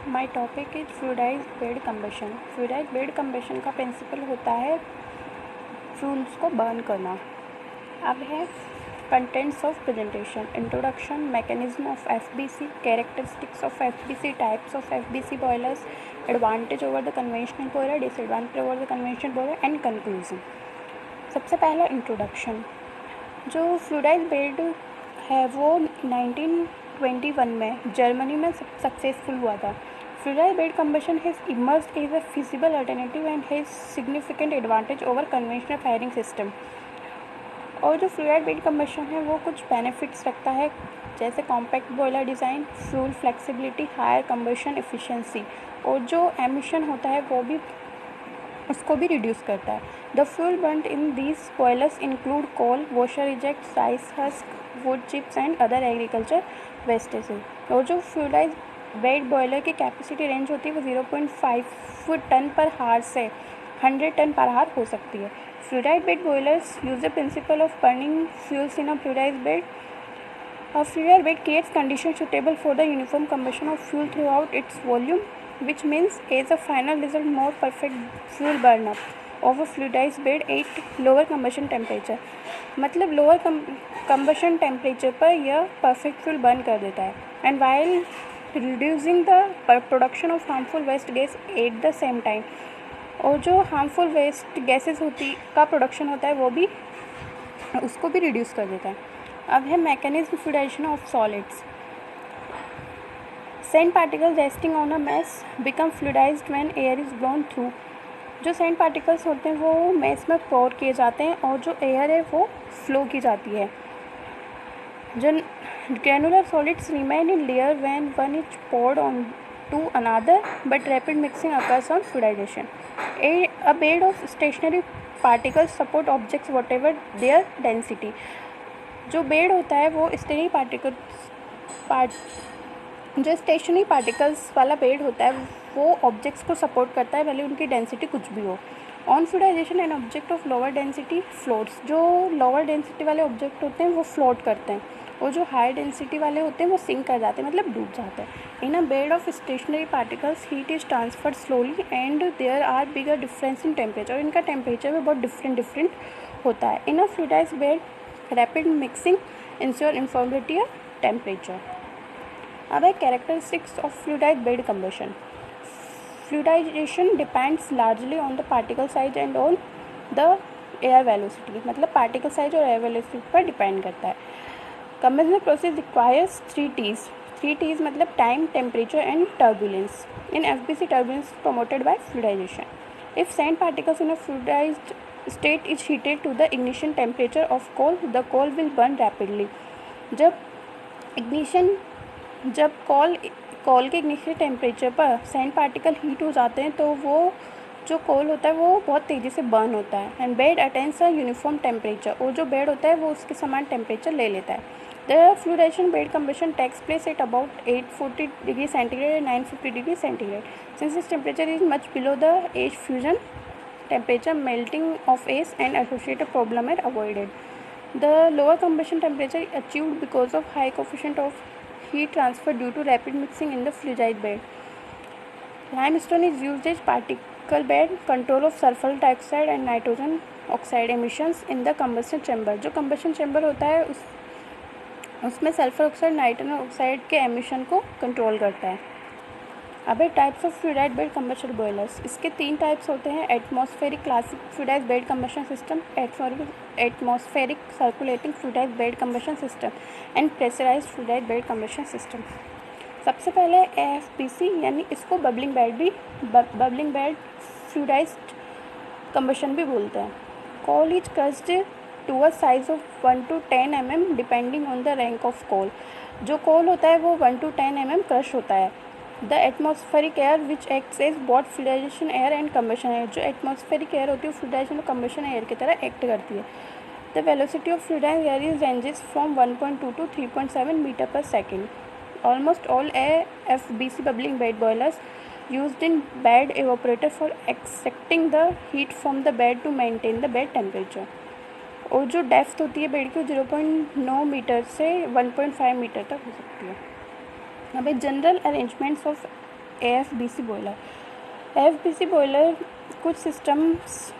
My topic is fluidised bed combustion. Fluidised bed combustion का principle होता है fuels को बर्न करना। अब है contents of presentation, introduction, mechanism of FBC, characteristics of FBC, types of FBC boilers, advantage over the conventional boiler, disadvantage over the conventional boiler and conclusion. सबसे पहला introduction. जो फ्लूइडाइज्ड बेड है वो 1921 में जर्मनी में सक्सेसफुल हुआ था। Fluidised bed combustion has emerged as a feasible alternative and has significant advantage over conventional firing system। और जो फ्लूइडाइज्ड बेड कंबशन है वो कुछ बेनिफिट्स रखता है, जैसे compact boiler design, fuel flexibility, higher combustion efficiency, और जो एमिशन होता है वो भी उसको भी रिड्यूस करता है। The fuel burned in these boilers include coal, washer reject, rice husk, wood chips and other agriculture wastages. और जो फ्लूइडाइज्ड बेड बॉयलर की कैपेसिटी रेंज होती है वो 0.5 टन पर हार से 100 टन पर हार हो सकती है। Fluidised bed boilers use the principle of burning fuels in a fluidised bed. A fluid bed creates conditions suitable for the uniform combustion of fuel throughout its volume, which means as a final result more perfect fuel burn-up of a fluidized bed at lower combustion temperature। मतलब lower combustion temperature पर यह perfect fuel burn कर देता है, and while reducing the production of harmful waste gas at the same time। और जो harmful waste gases होती का production होता है वो भी उसको भी reduce कर देता है। अब है mechanism fluidisation of solids. Sand particles resting on a mass become fluidised when air is blown through. जो सैंड पार्टिकल्स होते हैं वो मैस में पोर किए जाते हैं और जो एयर है वो फ्लो की जाती है। जो granular solids remain in layer when one is poured on to another, but rapid mixing occurs on fluidisation. A bed of stationary particles support objects whatever their density. जो bed होता है वो जो stationery particles वाला bed होता है वो objects को सपोर्ट करता है, भले उनकी डेंसिटी कुछ भी हो। On fluidisation an object of lower density floats. जो लोअर डेंसिटी वाले ऑब्जेक्ट होते हैं वो फ्लोट करते हैं, और जो हाई डेंसिटी वाले होते हैं वो सिंक कर जाते हैं, मतलब डूब जाते हैं। In a bed of stationary particles heat is transferred slowly and there are bigger difference in temperature. इनका टेम्परेचर भी बहुत डिफरेंट होता है। In a fluidised bed rapid mixing ensure uniformity of temperature. अब है characteristics of fluidised bed combustion. Fluidisation depends largely on the particle size and on the air velocity. मतलब particle size और air velocity पर depend करता है। Combustion process requires 3 T's मतलब time, temperature and turbulence. In FBC turbulence promoted by fluidisation. If sand particles in a fluidised state is heated to the ignition temperature of coal, the coal will burn rapidly। जब कोल के ignition temperature पर sand particle heat हो जाते हैं तो वो जो coal होता है वो बहुत तेज़ी से बर्न होता है। And bed attains a uniform temperature. और जो बेड होता है वो उसके समान टेम्परेचर ले लेता है। The fluidisation bed combustion takes place at about 840 degree centigrade and 950 degree centigrade. Since this temperature is much below the ash fusion temperature, melting of ice and associated problem are avoided। The lower combustion temperature is achieved because of high coefficient of heat transfer due to rapid mixing in the fluidized bed। Limestone is used as particle bed, control of sulfur dioxide and nitrogen oxide emissions in the combustion chamber। जो combustion chamber होता है उसमें sulphur oxide, nitrogen oxide के emission को control करता है। अब है types of fluidised bed combustion boilers. इसके 3 टाइप्स होते हैं: atmospheric classic fluidised bed combustion system, atmospheric circulating fluidised bed combustion system and pressurised fluidised bed combustion system. सबसे पहले एएफबीसी, यानी इसको बबलिंग बेड फ्लूइडाइज्ड कंबशन भी बोलते हैं। Coal is crushed to a size of 1 to 10 mm depending on the rank of coal. जो coal होता है वो 1 to 10 mm क्रश होता है। The atmospheric air which acts as both fluidisation air and combustion air. जो atmospheric air होती है वो फ्लूइडाइजेशन और कंबशन एयर की तरह एक्ट करती है। The velocity of fluidised air is ranges from 1.2 to 3.7 metre पर second. Almost all AFBC bubbling bed boilers used in bed evaporator for extracting the heat from the bed to maintain the bed temperature। और जो depth होती है bed की 0.9 metre से 1.5 metre तक हो सकती है। अब general arrangements of AFBC boiler. AFBC boiler कुछ सिस्टम्स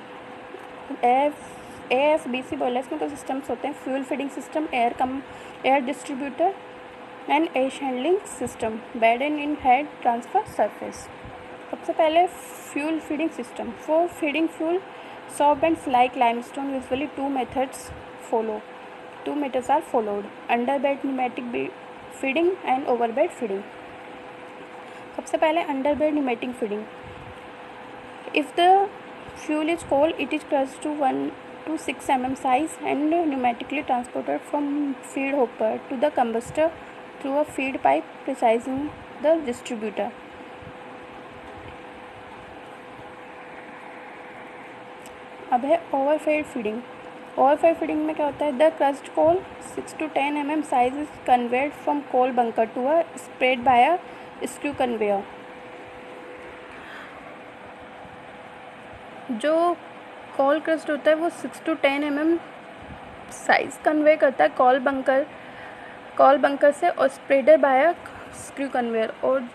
AFBC बॉयलर्स में कुछ सिस्टम्स होते हैं: fuel feeding system, air distributor and ash handling system, bed and in head transfer surface. सबसे पहले fuel feeding system. For feeding fuel solvents like limestone, usually two methods are followed: underbed pneumatic feeding and overbed feeding. सबसे पहले underbed pneumatic feeding. If the fuel is cold, it is crushed to 1 to 6 mm size and pneumatically transported from feed hopper to the combustor through a feed pipe precising the distributor. अब है ओवरफेड feeding. ओवरफेड feeding में क्या होता है? The crushed coal 6 to 10 mm size is conveyed from coal bunker to a spread by a screw conveyor. जो coal crust होता है वो 6 to 10 mm साइज कन्वे करता है कोल बंकर से और spreader by a screw conveyor, और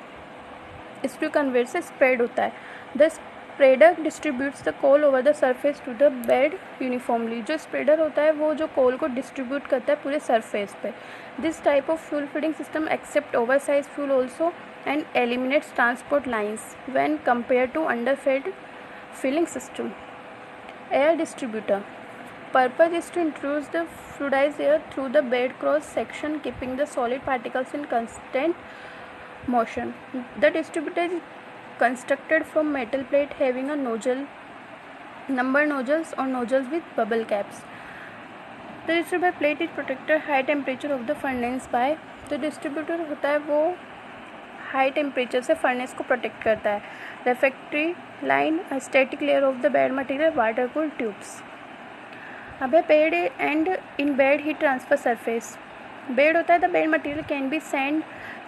स्क्रू कन्वेयर से स्प्रेड होता है। The spreader distributes the coal over the surface to the bed uniformly. जो स्प्रेडर होता है वो जो कोल को डिस्ट्रीब्यूट करता है पूरे सरफेस पे। This type of fuel feeding system accept over size fuel also and eliminates transport lines when compare to underfed filling system. Air distributor purpose is to introduce the fluidized air through the bed cross section, keeping the solid particles in constant motion. The distributor is constructed from metal plate having a number nozzles or nozzles with bubble caps. The distributor plate is protected high temperature of the furnace by the distributor होता है वो high temperature से furnace को protect करता है। Refractory line static layer of the bed material water cooled tubes. अब है bed and in bed heat transfer surface. Bed होता है the bed material can be sand.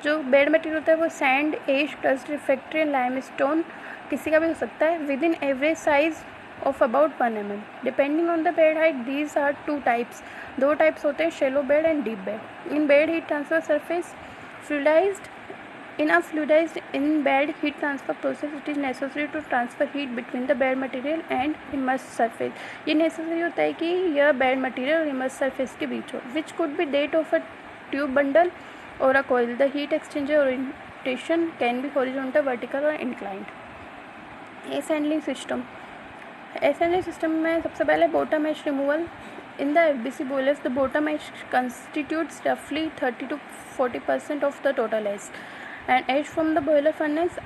जो बेड मटेरियल होता है वो सैंड, एश, डस्ट, रिफ्रैक्टरी, लाइमस्टोन किसी का भी हो सकता है with in average size of about 1 mm depending on the bed height. These are 2 types. 2 types होते हैं, shallow bed and deep bed. In bed heat transfer surface fluidized In a fluidized in-bed heat transfer process, it is necessary to transfer heat between the bed material and immersed surface. ये necessary होता है कि यह bed material और immersed surface के बीच हो, which could be that of a tube bundle or a coil. The heat exchanger orientation can be horizontal, vertical or inclined. Ash handling system. Ash handling system में सबसे पहले bottom ash removal. In the FBC boilers, the bottom ash constitutes roughly 30 to 40% of the total ash. And ash from the boiler furnace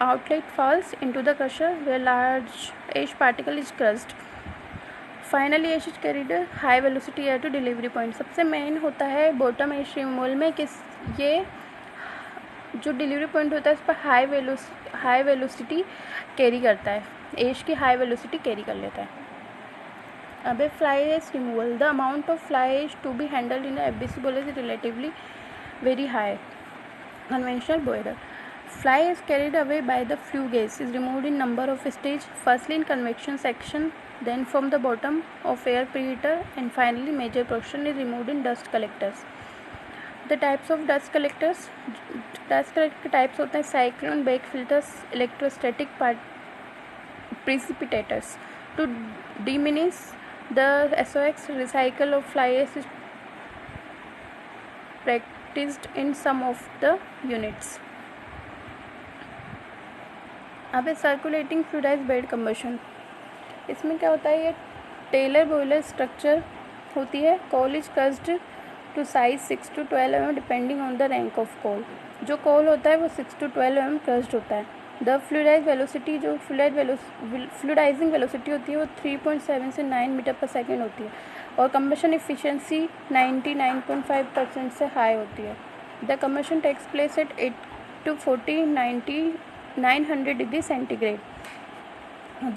outlet falls into the crusher where large ash particle is crushed. Finally, ash is carried high velocity air to delivery point. सबसे main होता है bottom एश removal में कि ये जो delivery point होता है उस पर हाई वेलोसिटी कैरी करता है, एश की हाई वेलोसिटी कैरी कर लेता है। अब है fly ash removal. The amount of fly ash to be handled in FBC boiler is relatively very high. Conventional boiler. Fly is carried away by the flue gas is removed in number of stages. Firstly in convection section, then from the bottom of air preheater, and finally major portion is removed in dust collectors. The types of dust collectors. Dust collector types होते हैं cyclone, bag filters, electrostatic precipitators. To diminish the SOx, recycle of fly ash is in some of the units. अब circulating fluidised bed combustion. इसमें क्या होता है? ये Taylor boiler structure होती है। Coal is crushed to size 6 to 12 mm depending on the rank of coal. जो coal होता है वो 6 to 12 mm क्रस्ड होता है। द फ्लूइडाइज वेलोसिटी, जो फ्लूइडाइजिंग वेलोसिटी होती है वो 3.7 से 9 मीटर पर सेकेंड होती है और कंबशन इफिशिएंसी 99.5% से हाई होती है। The combustion takes place at 8 to 40, 90, 900 degree centigrade.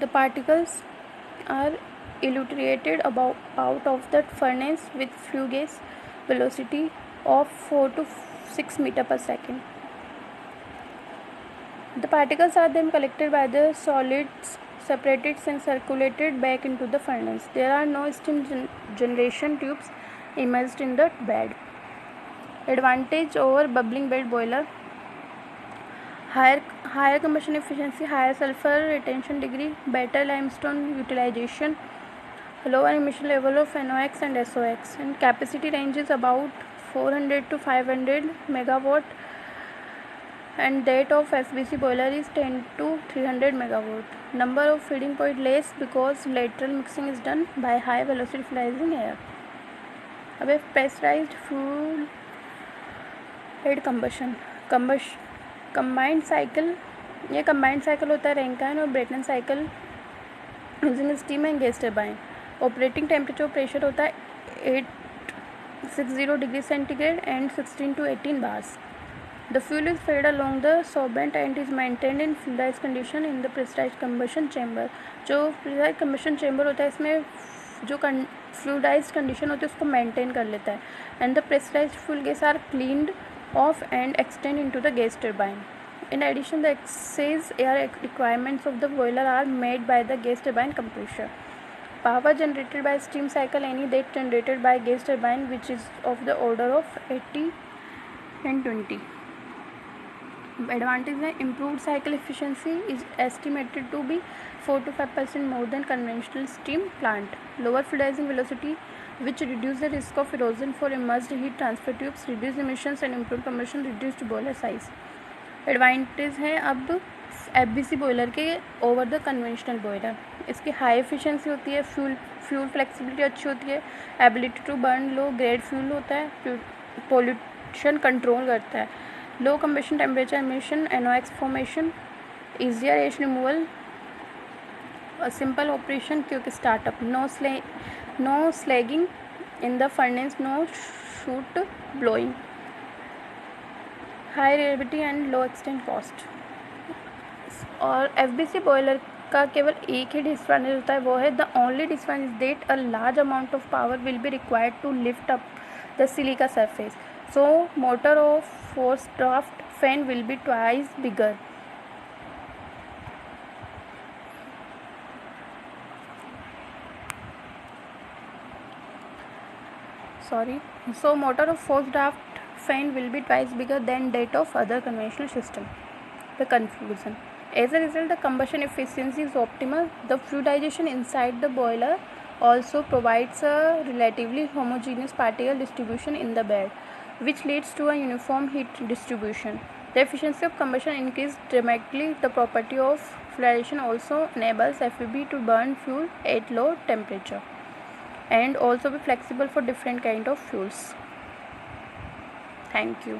The particles are elutriated out of the furnace with flue gas velocity of 4 to 6 meter per second. The particles are then collected by the solids, separated and circulated back into the furnace. There are no steam generation tubes immersed in the bed. Advantage over bubbling bed boiler. higher combustion efficiency, higher sulfur retention degree, better limestone utilization, lower emission level of NOx and SOx, and capacity range is about 400 to 500 megawatt, and that of FBC boiler is 10 to 300 megawatt. Number of feeding point less because lateral mixing is done by high velocity fluidizing air. अब pressurized fuel head combustion combined cycle, ये combined cycle होता है Rankine और Brayton cycle using steam and gas turbine. Operating temperature pressure होता है 860 degree centigrade and 16 to 18 bars. The fuel is fed along the solvent and is maintained in fluidized condition in the pressurized combustion chamber. जो pressurized combustion chamber होता है इसमें जो fluidized condition होती है उसको maintain कर लेता है. And the pressurized fuel gas are cleaned off and extend into the gas turbine. In addition, the excess air requirements of the boiler are met by the gas turbine compressor. Power generated by steam cycle any that generated by gas turbine which is of the order of 80 and 20. Advantage है improved cycle efficiency is estimated to be 4 to 5% more than conventional steam plant. Lower fluidizing velocity which reduce the risk of erosion for immersed heat transfer tubes, reduce emissions and improve combustion, reduced boiler size. Advantage है अब FBC boiler के over the conventional boiler. इसकी high efficiency होती है, fuel flexibility अच्छी होती है, ability to burn low grade fuel होता है, पोल्यूशन कंट्रोल करता है, low combustion temperature emission, NOx formation, easier ash removal, simple operation क्योंकि startup, no slagging in the furnace, no soot blowing, high reliability and low extent cost. और FBC boiler का केवल एक ही disadvantage होता है, वो है the only disadvantage that a large amount of power will be required to lift up the silica surface. So motor of force draft fan will be twice bigger. So motor of forced draft fan will be twice bigger than that of other conventional system. The conclusion: as a result, the combustion efficiency is optimal. The fluidization inside the boiler also provides a relatively homogeneous particle distribution in the bed, which leads to a uniform heat distribution. The efficiency of combustion increases dramatically. The property of fluidization also enables FBB to burn fuel at low temperature and also be flexible for different kind of fuels. Thank you.